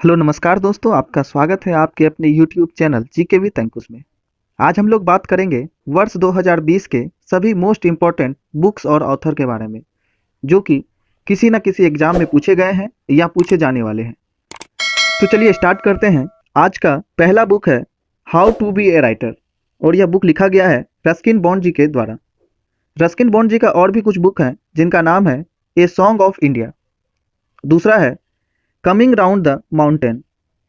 Hello नमस्कार दोस्तों, आपका स्वागत है आपके अपने यूट्यूब चैनल जीके विद अंकुश में। आज हम लोग बात करेंगे वर्ष 2020 के सभी मोस्ट इम्पॉर्टेंट बुक्स और ऑथर के बारे में, जो कि किसी न किसी एग्जाम में पूछे गए हैं या पूछे जाने वाले हैं। तो चलिए स्टार्ट करते हैं। आज का पहला बुक है how to be a writer, और यह बुक लिखा गया है रस्किन बॉन्ड जी के द्वारा। रस्किन बॉन्ड जी का और भी कुछ बुक हैं जिनका नाम है ए सॉन्ग ऑफ इंडिया, दूसरा है कमिंग राउंड द माउंटेन,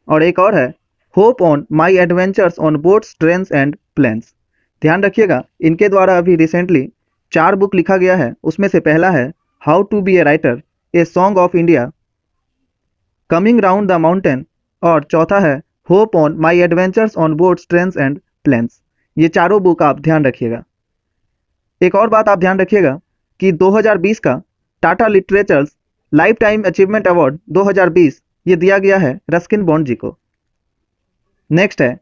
और एक और है hop on my adventures on boats trains and planes. ध्यान रखिएगा, इनके द्वारा अभी रिसेंटली 4 बुक लिखा गया है। उसमें से पहला है how to be a writer, a song of India, coming round the mountain, और चौथा है hop on my adventures on boats trains and planes. ये चारों बुक आप ध्यान रखिएगा। एक और बात आप ध्यान रखिएगा कि 2020 का Tata literatures life time achievement award 2020 ये दिया गया है रस्किन बॉन्ड जी को। नेक्स्ट है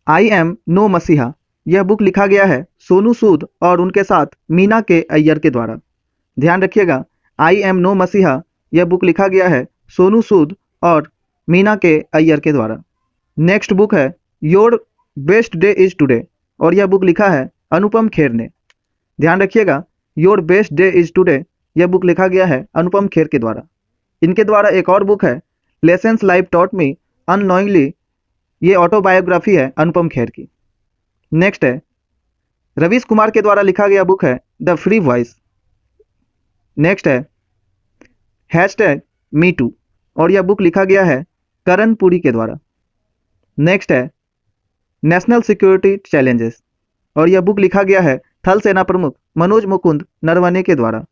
आई एम नो मसीहा। यह बुक लिखा गया है सोनू सूद और उनके साथ मीना के अय्यर के द्वारा। ध्यान रखिएगा, आई एम नो मसीहा यह बुक लिखा गया है सोनू सूद और मीना के अय्यर के द्वारा। नेक्स्ट बुक है your best day is today, और यह बुक लिखा है अनुपम खेर ने। ध्यान रखिएगा, your best day is today यह बुक लिखा गया है अनुपम खेर के द्वारा। इनके द्वारा एक और बुक है lessons life taught me unknowingly, ये ऑटोबायोग्राफी है अनुपम खेर की। नेक्स्ट है रवीश कुमार के द्वारा लिखा गया बुक है द फ्री वॉइस। नेक्स्ट है हैशटैग मी टू, और यह बुक लिखा गया है करण पुरी के द्वारा। नेक्स्ट है नेशनल सिक्योरिटी चैलेंजेस, और यह बुक लिखा गया है थल सेना प्रमुख मनोज मुकुंद नरवणे के द्वारा।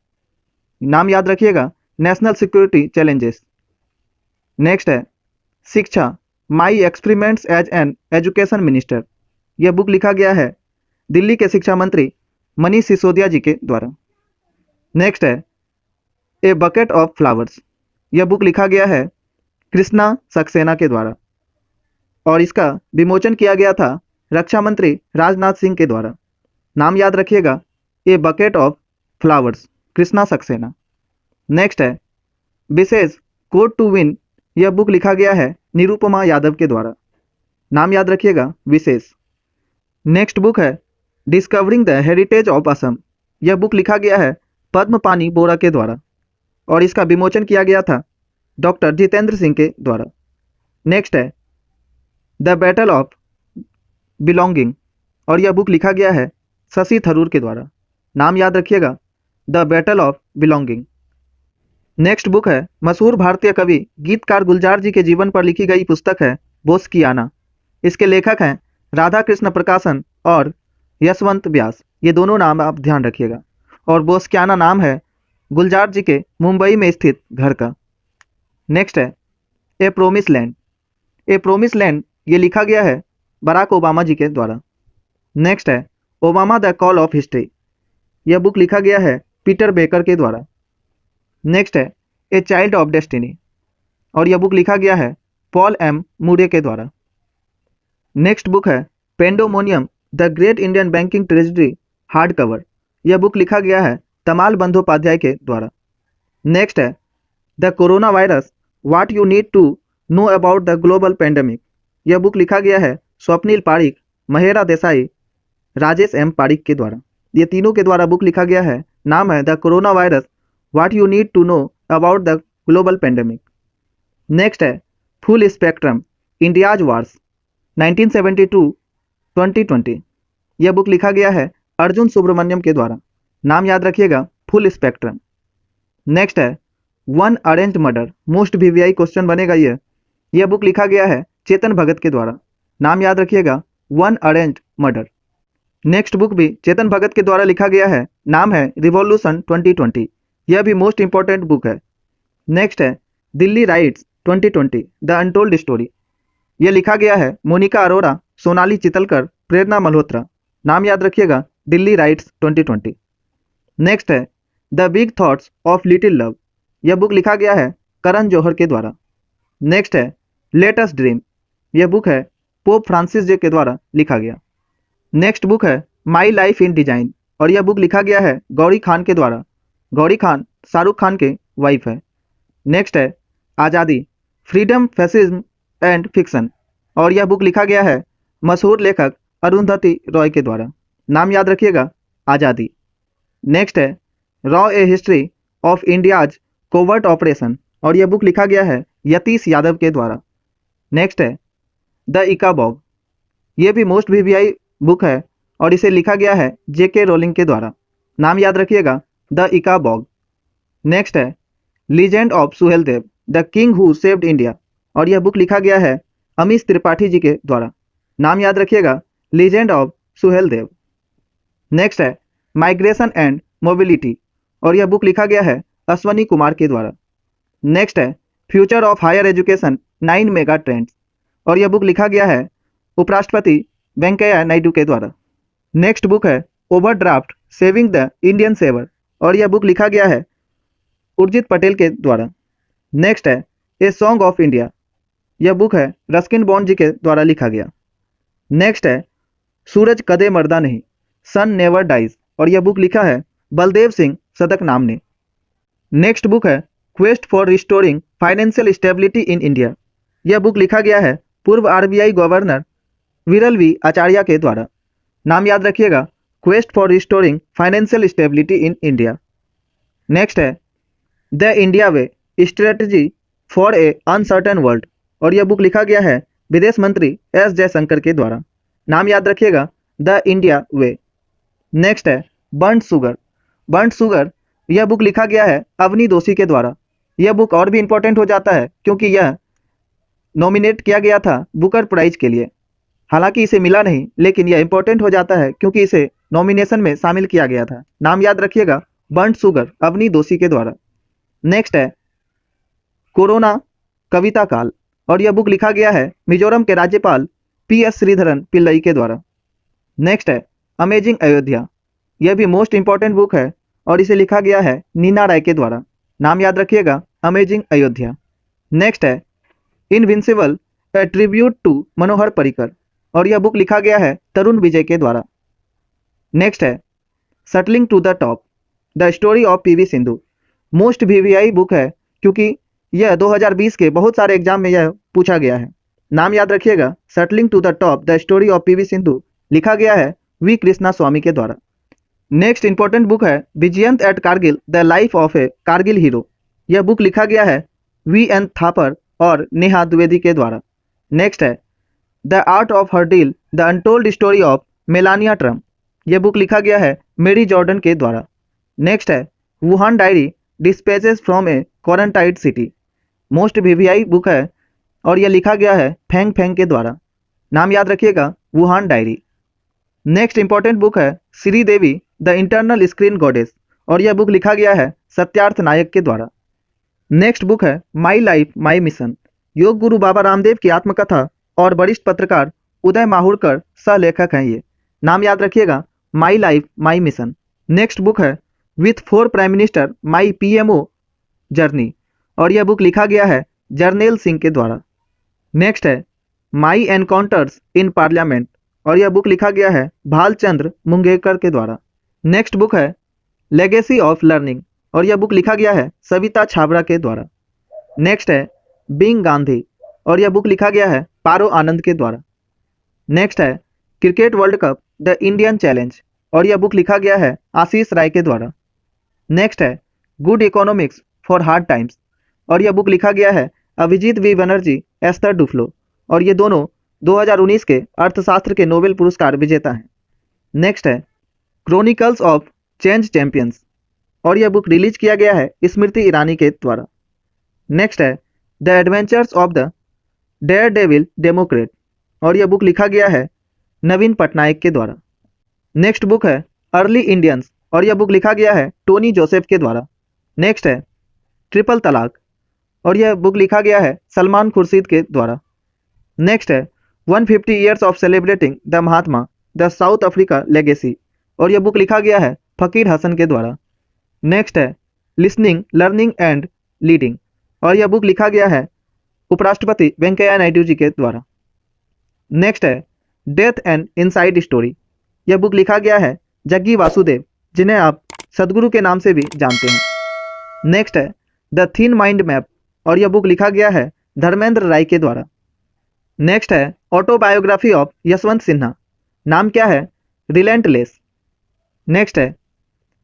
नाम याद रखिएगा, नेशनल सिक्योरिटी चैलेंजेस। नेक्स्ट है Shiksha my experiments as an education minister, यह बुक लिखा गया है दिल्ली के शिक्षा मंत्री मनीष सिसोदिया जी के द्वारा। नेक्स्ट है ए बकेट ऑफ फ्लावर्स, यह बुक लिखा गया है कृष्णा सक्सेना के द्वारा, और इसका विमोचन किया गया था रक्षा मंत्री राजनाथ सिंह के द्वारा। नाम याद रखिएगा, a bucket of flowers, Krishna Saxena. Next है विशेष कोड टू विन, यह बुक लिखा गया है निरुपमा यादव के द्वारा। नाम याद रखिएगा, विशेष। नेक्स्ट बुक है discovering the heritage of Assam, यह बुक लिखा गया है पद्मपानी बोरा के द्वारा, और इसका विमोचन किया गया था डॉक्टर जितेंद्र सिंह के द्वारा। नेक्स्ट है द बैटल ऑफ बिलोंगिंग, और यह बुक लिखा गया है शशि थरूर के द्वारा। नाम याद रखिएगा, the battle of belonging. Next book है मशहूर भारतीय कवि गीतकार गुलजार जी के जीवन पर लिखी गई पुस्तक है बोस्कियाना। इसके लेखक हैं राधा कृष्ण प्रकाशन और यशवंत व्यास, ये दोनों नाम आप ध्यान रखिएगा। और बोस्कियाना नाम है गुलजार जी के मुंबई में स्थित घर का। नेक्स्ट है ए प्रोमिस लैंड। ए प्रोमिस लैंड ये लिखा गया है बराक ओबामा जी के द्वारा। नेक्स्ट है Obama the call of history, यह बुक लिखा गया है पीटर बेकर के द्वारा। नेक्स्ट है ए चाइल्ड ऑफ डेस्टिनी, और यह बुक लिखा गया है पॉल एम मूरे के द्वारा। नेक्स्ट बुक है pandemonium the great Indian banking tragedy hard cover, यह बुक लिखा गया है तमाल बंदोपाध्याय के द्वारा। नेक्स्ट है the coronavirus what you need to know about the global pandemic, यह बुक लिखा गया है स्वप्निल पारिक, महेरा देसाई, राजेश एम पारिक के द्वारा। ये तीनों के द्वारा बुक लिखा गया है। नाम है the coronavirus what you need to know about the global pandemic. Next है फुल स्पेक्ट्रम इंडियाज वार्स 1972-2020, यह बुक लिखा गया है अर्जुन सुब्रमण्यम के द्वारा। नाम याद रखिएगा, फुल स्पेक्ट्रम। नेक्स्ट है one arranged murder, most VVI question बनेगा ये। यह बुक लिखा गया है चेतन भगत के द्वारा। नाम याद रखिएगा, one arranged murder. Next book भी चेतन भगत के द्वारा लिखा गया है। नाम है रिवॉल्यूशन 2020, यह भी मोस्ट इंपॉर्टेंट बुक है। नेक्स्ट है Delhi rights 2020 the untold story, यह लिखा गया है मोनिका अरोरा, सोनाली चितलकर, प्रेरणा मल्होत्रा। नाम याद रखिएगा, दिल्ली राइट्स 2020। नेक्स्ट है the big thoughts of little love, यह बुक लिखा गया है करण जौहर के द्वारा। नेक्स्ट है लेट अस ड्रीम, यह बुक है पोप फ्रांसिस जे के द्वारा लिखा गया। नेक्स्ट बुक है माई लाइफ इन डिजाइन, और यह बुक लिखा गया है गौरी खान के द्वारा। गौरी शाहरुख खान के वाइफ है। नेक्स्ट है आज़ादी फ्रीडम फैसिज्म एंड फिक्शन और यह बुक लिखा गया है मशहूर लेखक अरुंधति रॉय के द्वारा। नाम याद रखिएगा, आज़ादी। नेक्स्ट है raw A history of India's covert operation और यह बुक लिखा गया है यतीश यादव के द्वारा। नेक्स्ट है द इकाबॉग, ये भी मोस्ट वीवीआई बुक है और इसे लिखा गया है जेके रोलिंग के द्वारा। नाम याद रखिएगा, द इकाबॉग। नेक्स्ट है legend of Suheldev the king who saved India और यह बुक लिखा गया है अमीश त्रिपाठी जी के द्वारा। नाम याद रखिएगा, लीजेंड ऑफ सुहेलदेव। नेक्स्ट है माइग्रेशन एंड मोबिलिटी और यह बुक लिखा गया है अश्वनी कुमार के द्वारा। नेक्स्ट है future of higher education 9 mega trends और यह बुक लिखा गया है उपराष्ट्रपति वेंकैया नायडू के द्वारा। नेक्स्ट बुक है overdraft saving the Indian saver और यह बुक लिखा गया है उर्जित पटेल के द्वारा। नेक्स्ट है ए सॉन्ग ऑफ इंडिया, यह बुक है रस्किन बॉन्ड जी के द्वारा लिखा गया। नेक्स्ट है सूरज कदे मरदा नहीं, सन नेवर डाइज और यह बुक लिखा है बलदेव सिंह सदक नाम ने। नेक्स्ट बुक है quest for restoring financial stability in India, यह बुक लिखा गया है पूर्व RBI governor Viral V Acharya के द्वारा। नाम याद रखिएगा, quest for restoring financial stability in India. Next है the India way strategy for a uncertain world और यह बुक लिखा गया है विदेश मंत्री एस जयशंकर के द्वारा। नाम याद रखिएगा, द इंडिया वे। नेक्स्ट है बर्न्ड शुगर, यह बुक लिखा गया है अवनी दोषी के द्वारा। यह बुक और भी इंपॉर्टेंट हो जाता है क्योंकि यह नॉमिनेट किया गया था बुकर प्राइज के लिए। हालांकि इसे मिला नहीं, लेकिन यह इंपॉर्टेंट हो जाता है क्योंकि इसे नॉमिनेशन में शामिल किया गया था। नाम याद रखिएगा, बर्न्ड शुगर अवनी दोषी के द्वारा। नेक्स्ट है कोरोना कविता काल और यह बुक लिखा गया है मिजोरम के राज्यपाल PS श्रीधरन पिल्लई के द्वारा। नेक्स्ट है अमेजिंग अयोध्या, यह भी मोस्ट इंपॉर्टेंट बुक है और इसे लिखा गया है नीना राय के द्वारा। नाम याद रखिएगा, अमेजिंग अयोध्या। नेक्स्ट है invincible A tribute to Manohar Parrikar और यह बुक लिखा गया है तरुण विजय के द्वारा। नेक्स्ट है shuttling to the top the story of PV Sindhu, most VVI book है क्योंकि यह 2020 के बहुत सारे एग्जाम में यह पूछा गया है। नाम याद रखिएगा, shuttling to the top the story of PV Sindhu लिखा गया है वी कृष्णा स्वामी के द्वारा। नेक्स्ट इंपॉर्टेंट बुक है Vijyant at Kargil the life of a Kargil hero, यह बुक लिखा गया है VN थापर और नेहा द्विवेदी के द्वारा। नेक्स्ट है the art of her deal the untold story of Melania Trump, यह बुक लिखा गया है मेरी जॉर्डन के द्वारा। नेक्स्ट है Wuhan diary dispatches from a quarantined city, most VVI book है और यह लिखा गया है फेंग फेंग के द्वारा। नाम याद रखिएगा, Wuhan diary. Next important book है Sridevi the internal screen goddess और यह बुक लिखा गया है सत्यार्थ नायक के द्वारा। नेक्स्ट बुक है माई life my mission, yoga guru Baba Ramdev की आत्मकथा और वरिष्ठ पत्रकार उदय माहुरकर सह लेखक हैं ये। नाम याद रखिएगा, my life my mission. Next book है with 4 prime minister my PMO journey और यह बुक लिखा गया है जर्नेल सिंह के द्वारा। नेक्स्ट है माई एनकाउंटर्स इन पार्लियामेंट और यह बुक लिखा गया है भालचंद्र मुंगेकर के द्वारा। नेक्स्ट बुक है लेगेसी ऑफ लर्निंग और यह बुक लिखा गया है सविता छाबड़ा के द्वारा। नेक्स्ट है बीइंग गांधी और यह बुक लिखा गया है पारो आनंद के द्वारा। नेक्स्ट है cricket world cup the Indian challenge और यह बुक लिखा गया है आशीष राय के द्वारा। नेक्स्ट है good economics for hard times और यह बुक लिखा गया है Abhijit V Banerjee Esther Duflo और ये दोनों 2019 के अर्थशास्त्र के नोबेल पुरस्कार विजेता हैं। नेक्स्ट है क्रॉनिकल्स ऑफ चेंज चैंपियंस और यह बुक रिलीज किया गया है स्मृति ईरानी के द्वारा। नेक्स्ट है the adventures of the daredevil democrat और यह बुक लिखा गया है नवीन पटनायक के द्वारा। नेक्स्ट बुक है अर्ली इंडियंस और यह बुक लिखा गया है टोनी जोसेफ के द्वारा। नेक्स्ट है ट्रिपल तलाक और यह बुक लिखा गया है सलमान खुर्शीद के द्वारा। नेक्स्ट है 150 years of celebrating the Mahatma the south Africa legacy और यह बुक लिखा गया है फकीर हसन के द्वारा। नेक्स्ट है लिसनिंग लर्निंग एंड लीडिंग और यह बुक लिखा गया है उपराष्ट्रपति वेंकैया नायडू जी के द्वारा। नेक्स्ट है डेथ एंड इनसाइड स्टोरी, यह बुक लिखा गया है जग्गी वासुदेव जिन्हें आप सदगुरु के नाम से भी जानते हैं। नेक्स्ट है द थिन माइंड मैप और यह बुक लिखा गया है धर्मेंद्र राय के द्वारा। नेक्स्ट है ऑटोबायोग्राफी ऑफ यशवंत सिन्हा। नाम क्या है? रिलेंटलेस। नेक्स्ट है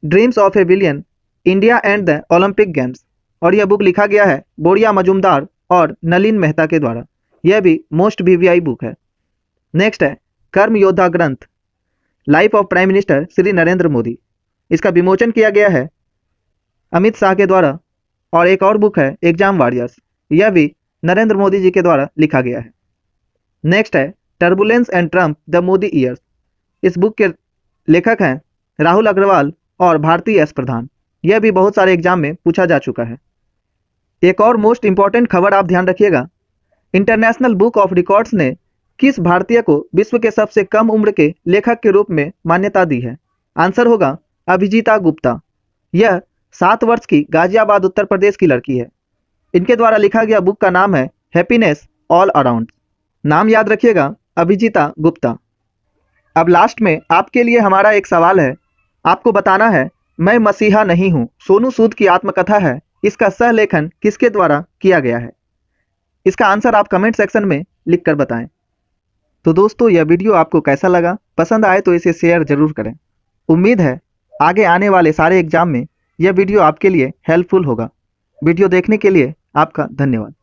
dreams of a billion, India and the Olympic games, और यह बुक लिखा गया है बोरिया मजूमदार और नलिन मेहता के द्वारा। यह भी मोस्ट वीवीआई बुक है। नेक्स्ट है कर्म योद्धा ग्रंथ, life of prime minister Shri Narendra Modi. इसका विमोचन किया गया है अमित शाह के द्वारा। और एक और बुक है एग्जाम वॉरियर्स, यह भी नरेंद्र मोदी जी के द्वारा लिखा गया है। नेक्स्ट है turbulence and Trump the Modi years. इस बुक के लेखक हैं राहुल अग्रवाल और भारती एस प्रधान। यह भी बहुत सारे एग्जाम में पूछा जा चुका है। एक और मोस्ट इंपॉर्टेंट खबर आप ध्यान रखिएगा, इंटरनेशनल बुक ऑफ रिकॉर्ड्स ने किस भारतीय को विश्व के सबसे कम उम्र के लेखक के रूप में मान्यता दी है? आंसर होगा अभिजीता गुप्ता। यह 7 वर्ष की गाजियाबाद उत्तर प्रदेश की लड़की है। इनके द्वारा लिखा गया बुक का नाम है हैप्पीनेस ऑल अराउंड। नाम याद रखिएगा, अभिजीता गुप्ता। अब लास्ट में आपके लिए हमारा एक सवाल है, आपको बताना है मैं मसीहा नहीं हूँ सोनू सूद की आत्मकथा है, इसका सह लेखन किसके द्वारा किया गया है? इसका आंसर आप कमेंट सेक्शन में लिख कर बताएं। तो दोस्तों यह वीडियो आपको कैसा लगा? पसंद आए तो इसे शेयर जरूर करें। उम्मीद है आगे आने वाले सारे एग्जाम में यह वीडियो आपके लिए हेल्पफुल होगा। वीडियो देखने के लिए आपका धन्यवाद।